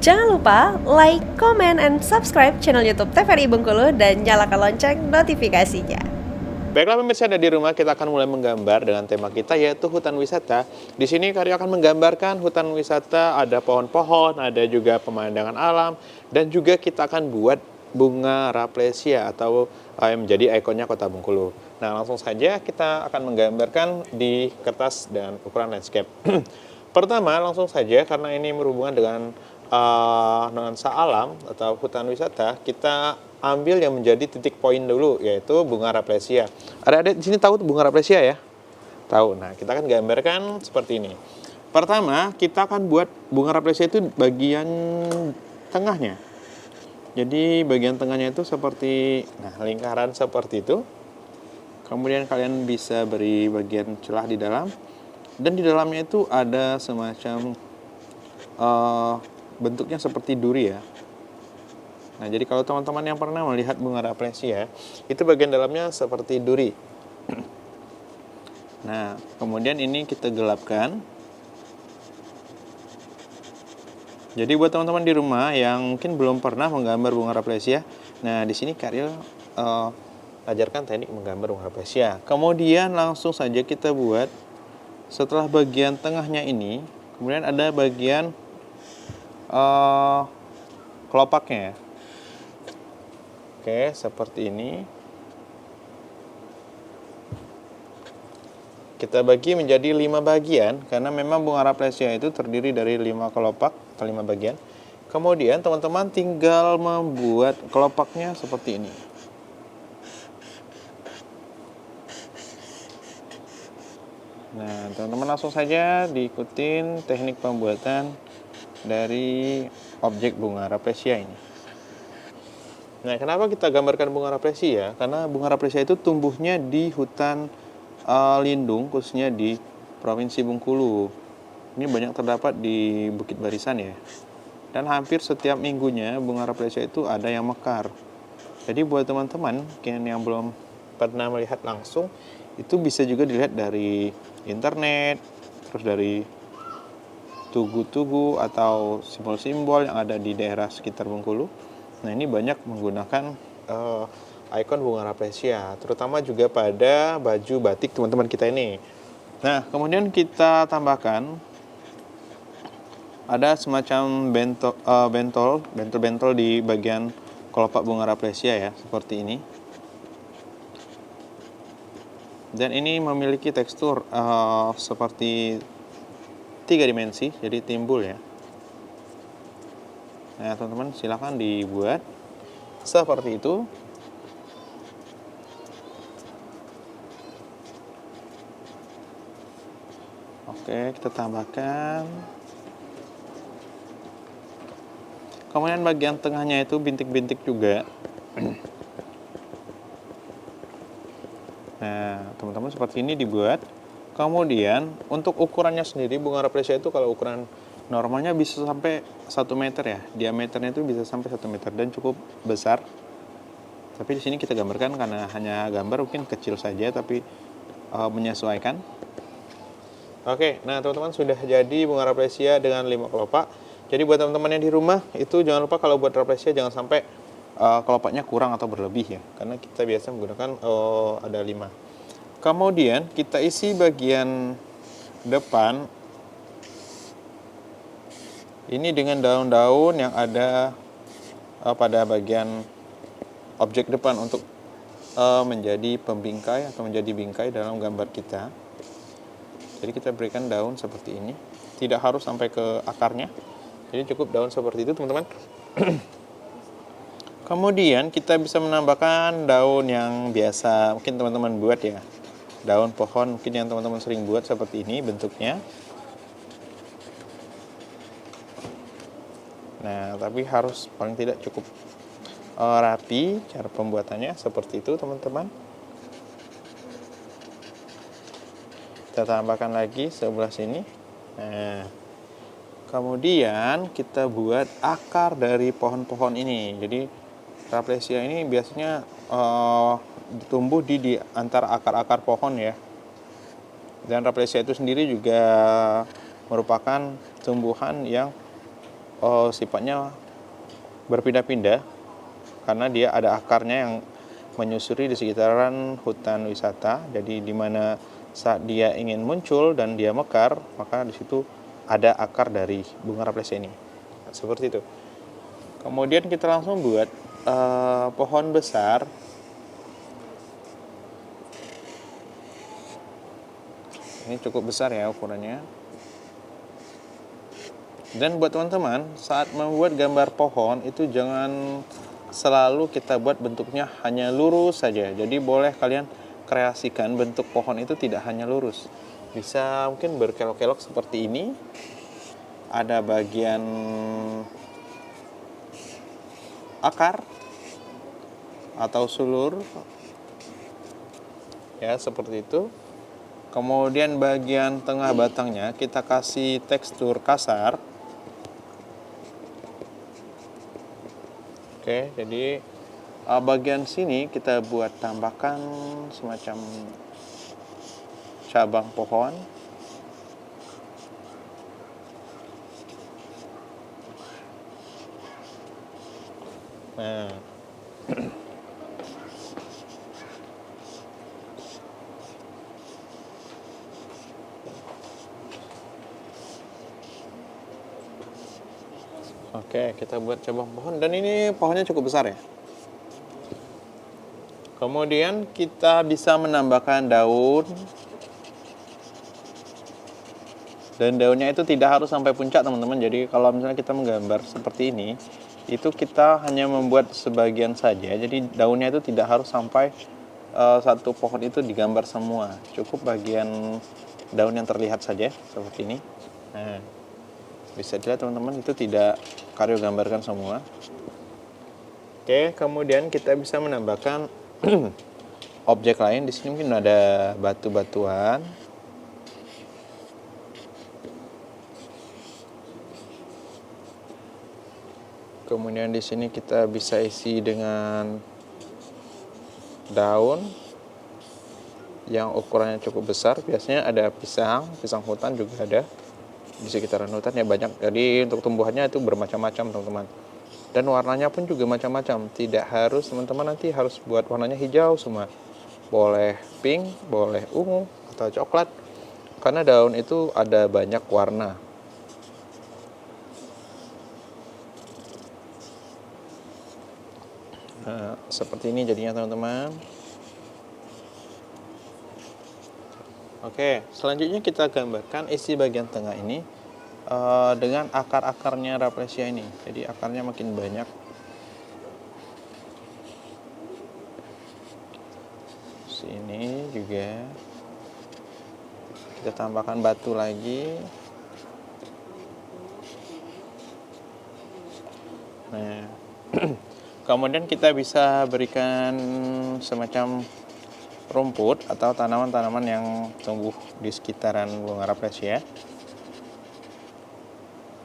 Jangan lupa like, comment, and subscribe channel YouTube TVRI Bengkulu dan nyalakan lonceng notifikasinya. Baiklah pemirsa, ada di rumah kita akan mulai menggambar dengan tema kita yaitu hutan wisata. Di sini Karyo akan menggambarkan hutan wisata, ada pohon-pohon, ada juga pemandangan alam, dan juga kita akan buat bunga Rafflesia atau yang menjadi ikonnya Kota Bengkulu. Nah, langsung saja kita akan menggambarkan di kertas dan ukuran landscape. Pertama, langsung saja karena ini berhubungan dengan nuansa alam atau hutan wisata, kita ambil yang menjadi titik poin dulu, yaitu bunga Rafflesia. Adik-adik di sini tahu bunga Rafflesia ya? Tahu. Nah, kita akan gambarkan seperti ini. Pertama, kita akan buat bunga Rafflesia itu bagian tengahnya. Jadi bagian tengahnya itu seperti, lingkaran seperti itu. Kemudian kalian bisa beri bagian celah di dalam. Dan di dalamnya itu ada semacam bentuknya seperti duri ya. Nah, jadi kalau teman-teman yang pernah melihat bunga Rafflesia, itu bagian dalamnya seperti duri. Nah, kemudian ini kita gelapkan. Jadi buat teman-teman di rumah yang mungkin belum pernah menggambar bunga Rafflesia, nah di sini Karyo ajarkan teknik menggambar bunga Rafflesia. Kemudian langsung saja kita buat setelah bagian tengahnya ini, kemudian ada bagian kelopaknya ya. Oke, seperti ini. Kita bagi menjadi 5 bagian karena memang bunga Rafflesia itu terdiri dari 5 kelopak atau 5 bagian. Kemudian teman-teman tinggal membuat kelopaknya seperti ini. Nah, teman-teman langsung saja diikutin teknik pembuatan dari objek bunga Rafflesia ini. Nah, kenapa kita gambarkan bunga Rafflesia? Karena bunga Rafflesia itu tumbuhnya di hutan lindung, khususnya di Provinsi Bengkulu. Ini banyak terdapat di Bukit Barisan ya. Dan hampir setiap minggunya bunga Rafflesia itu ada yang mekar. Jadi buat teman-teman yang belum pernah melihat langsung, itu bisa juga dilihat dari internet, terus dari tugu-tugu atau simbol-simbol yang ada di daerah sekitar Bengkulu. Nah, ini banyak menggunakan ikon bunga Rafflesia, terutama juga pada baju batik teman-teman kita ini. Nah, kemudian kita tambahkan ada semacam bentol di bagian kelopak bunga Rafflesia ya, seperti ini. Dan ini memiliki tekstur seperti 3 dimensi, jadi timbul ya. Nah, teman-teman silakan dibuat seperti itu. Oke, kita tambahkan. Kemudian bagian tengahnya itu bintik-bintik juga. Nah, teman-teman seperti ini dibuat. Kemudian untuk ukurannya sendiri bunga Rafflesia itu kalau ukuran normalnya bisa sampai 1 meter ya. Diameternya itu bisa sampai 1 meter dan cukup besar. Tapi di sini kita gambarkan karena hanya gambar mungkin kecil saja tapi menyesuaikan. Oke, nah teman-teman sudah jadi bunga Rafflesia dengan 5 kelopak. Jadi buat teman-teman yang di rumah itu jangan lupa kalau buat Rafflesia jangan sampai kelopaknya kurang atau berlebih ya. Karena kita biasa menggunakan ada 5. Kemudian kita isi bagian depan ini dengan daun-daun yang ada pada bagian objek depan untuk menjadi pembingkai atau menjadi bingkai dalam gambar kita. Jadi kita berikan daun seperti ini, tidak harus sampai ke akarnya. Jadi cukup daun seperti itu teman-teman. Kemudian kita bisa menambahkan daun yang biasa mungkin teman-teman buat ya. Daun pohon mungkin yang teman-teman sering buat seperti ini bentuknya. Nah, tapi harus paling tidak cukup rapi cara pembuatannya seperti itu teman-teman. Kita tambahkan lagi sebelah sini. Nah, kemudian kita buat akar dari pohon-pohon ini. Jadi Rafflesia ini biasanya tumbuh di antara akar-akar pohon ya. Dan Rafflesia itu sendiri juga merupakan tumbuhan yang sifatnya berpindah-pindah karena dia ada akarnya yang menyusuri di sekitaran hutan wisata. Jadi di mana saat dia ingin muncul dan dia mekar, maka di situ ada akar dari bunga rafflesia ini. Seperti itu. Kemudian kita langsung buat pohon besar. Ini cukup besar ya ukurannya. Dan buat teman-teman, saat membuat gambar pohon itu jangan selalu kita buat bentuknya hanya lurus saja. Jadi boleh kalian kreasikan bentuk pohon itu tidak hanya lurus. Bisa mungkin berkelok-kelok seperti ini. Ada bagian akar atau sulur. Ya, seperti itu. Kemudian bagian tengah batangnya kita kasih tekstur kasar. Oke, jadi bagian sini kita buat tambahkan semacam cabang pohon. Nah, oke, kita buat cabang pohon dan ini pohonnya cukup besar ya. Kemudian kita bisa menambahkan daun. Dan daunnya itu tidak harus sampai puncak teman-teman. Jadi kalau misalnya kita menggambar seperti ini, itu kita hanya membuat sebagian saja. Jadi daunnya itu tidak harus sampai satu pohon itu digambar semua. Cukup bagian daun yang terlihat saja seperti ini. Nah, bisa dilihat teman-teman, itu tidak Karyo gambarkan semua. Oke, kemudian kita bisa menambahkan objek lain. Di sini mungkin ada batu-batuan. Kemudian di sini kita bisa isi dengan daun yang ukurannya cukup besar. Biasanya ada pisang hutan juga ada di sekitaran hutan ya, banyak. Jadi untuk tumbuhannya itu bermacam-macam teman-teman. Dan warnanya pun juga macam-macam. Tidak harus teman-teman nanti harus buat warnanya hijau semua. Boleh pink, boleh ungu atau coklat. Karena daun itu ada banyak warna. Nah, seperti ini jadinya teman-teman. Oke, selanjutnya kita gambarkan isi bagian tengah ini dengan akar-akarnya rafflesia ini. Jadi akarnya makin banyak. Sini juga kita tambahkan batu lagi. Nah, kemudian kita bisa berikan semacam rumput atau tanaman-tanaman yang tumbuh di sekitaran bunga rafflesia.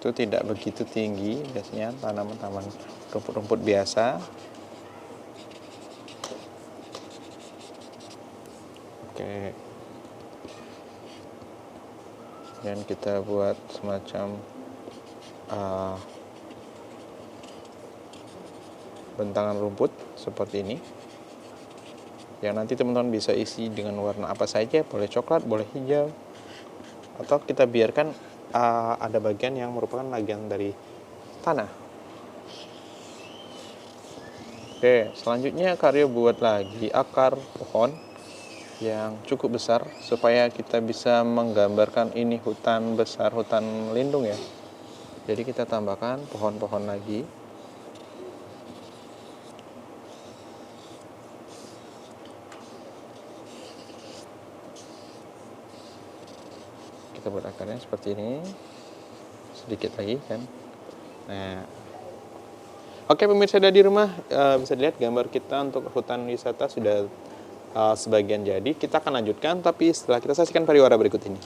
Itu tidak begitu tinggi, biasanya tanaman-tanaman rumput-rumput biasa. Oke. Dan kita buat semacam bentangan rumput seperti ini. Yang nanti teman-teman bisa isi dengan warna apa saja, boleh coklat, boleh hijau. Atau kita biarkan ada bagian yang merupakan bagian dari tanah. Oke, selanjutnya Karyo buat lagi akar pohon yang cukup besar supaya kita bisa menggambarkan ini hutan besar, hutan lindung ya. Jadi kita tambahkan pohon-pohon lagi. Kita buat akarnya seperti ini, sedikit lagi kan. Nah, oke pemirsa di rumah, bisa dilihat gambar kita untuk hutan wisata sudah sebagian jadi. Kita akan lanjutkan, tapi setelah kita saksikan pariwara berikut ini.